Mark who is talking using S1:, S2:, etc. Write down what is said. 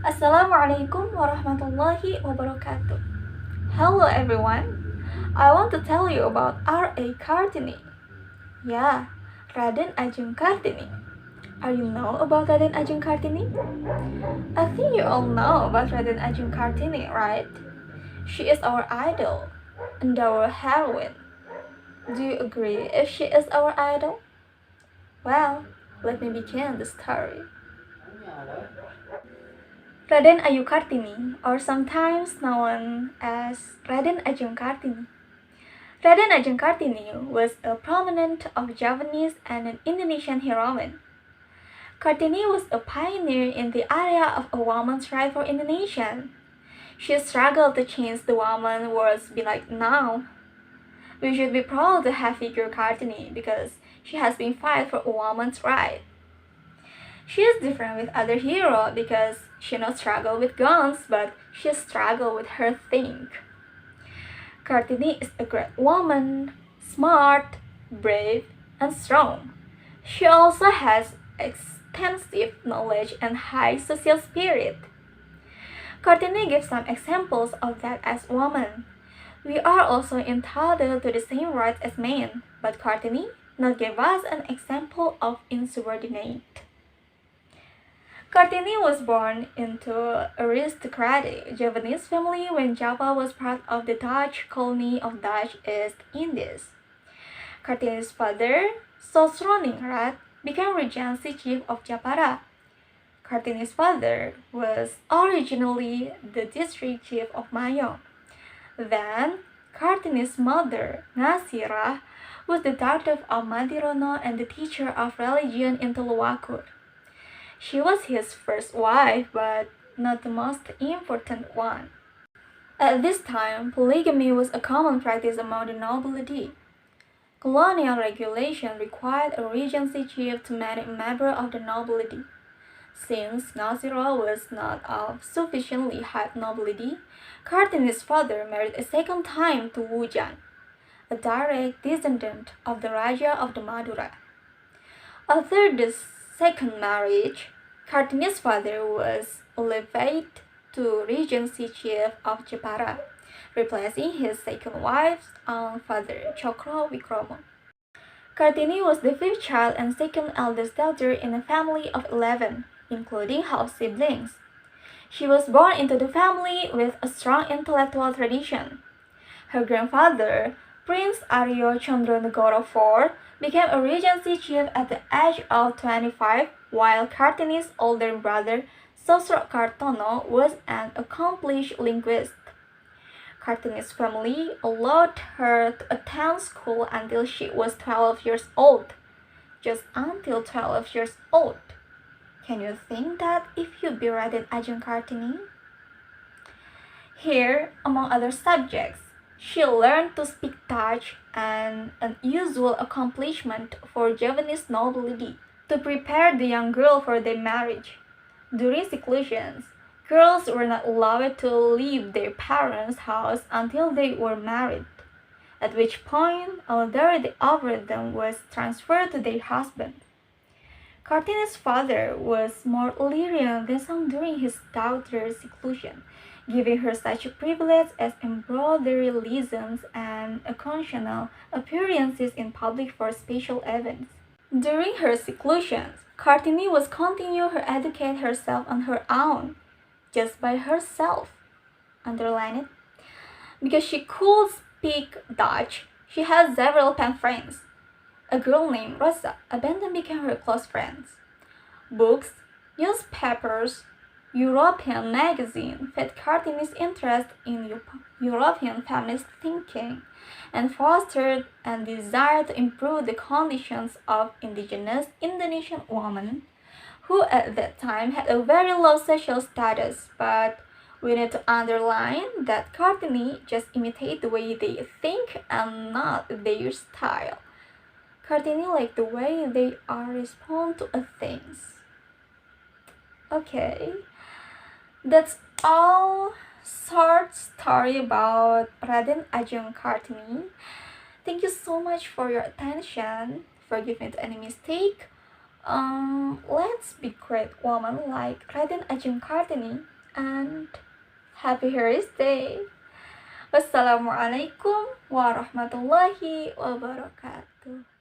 S1: Assalamualaikum warahmatullahi wabarakatuh. Hello everyone. I want to tell you about R.A. Kartini. Yeah, Raden Ajeng Kartini. Are you know about Raden Ajeng Kartini? I think you all know about Raden Ajeng Kartini, right? She is our idol and our heroine. Do you agree if she is our idol? Well, let me begin the story. Raden Ayu Kartini, or sometimes known as Raden Ajeng Kartini. Raden Ajeng Kartini was a prominent of Javanese and an Indonesian heroine. Kartini was a pioneer in the area of a woman's right for Indonesian. She struggled to change the woman words be like now. We should be proud to have figure Kartini because she has been fight for a woman's right. She is different with other heroes because she not struggle with guns, but she struggle with her think. Kartini is a great woman, smart, brave, and strong. She also has extensive knowledge and high social spirit. Kartini gives some examples of that as woman. We are also entitled to the same rights as men, but Kartini not give us an example of insubordinate. Kartini was born into aristocratic Javanese family when Java was part of the Dutch colony of Dutch East Indies. Kartini's father, Sosroningrat, became Regency chief of Japara. Kartini's father was originally the district chief of Mayong. Then, Kartini's mother, Nasirah, was the daughter of Madirono and the teacher of religion in Tuluwakur. She was his first wife, but not the most important one. At this time, polygamy was a common practice among the nobility. Colonial regulation required a regency chief to marry a member of the nobility. Since Nasira was not of sufficiently high nobility, Kartini's father married a second time to Wujan, a direct descendant of the Raja of the Madura. After the second marriage, Kartini's father was elevated to Regency Chief of Japara, replacing his second wife's own father, Chokro Wikromo. Kartini was the fifth child and second eldest daughter in a family of 11, including half siblings. She was born into the family with a strong intellectual tradition. Her grandfather, Prince Aryo Chandranegoro IV, became a regency chief at the age of 25, while Kartini's older brother, Sosro Kartono, was an accomplished linguist. Kartini's family allowed her to attend school until she was 12 years old. Just until 12 years old. Can you think that if you be Raden Ajeng Kartini? Here, among other subjects, she learned to speak Dutch, an unusual accomplishment for Javanese nobility, to prepare the young girl for their marriage. During seclusions, girls were not allowed to leave their parents' house until they were married, at which point authority over them was transferred to their husband. Kartini's father was more lenient than some during his daughter's seclusion, giving her such a privilege as embroidery lessons and occasional appearances in public for special events. During her seclusions, Kartini was continue to educate herself on her own, just by herself. Underline it. Because she could speak Dutch, she had several pen friends. A girl named Rosa Abandon became her close friends. Books, newspapers, European magazines fed Kartini's interest in European feminist thinking and fostered a desire to improve the conditions of indigenous Indonesian women who at that time had a very low social status, but we need to underline that Kartini just imitate the way they think and not their style. Kartini like the way they are respond to things. Okay, that's all short story about Raden Ajeng Kartini. Thank you so much for your attention. Forgive me to any mistake. Let's be great woman like Raden Ajeng Kartini and happy Harris Day. Wassalamualaikum warahmatullahi wabarakatuh.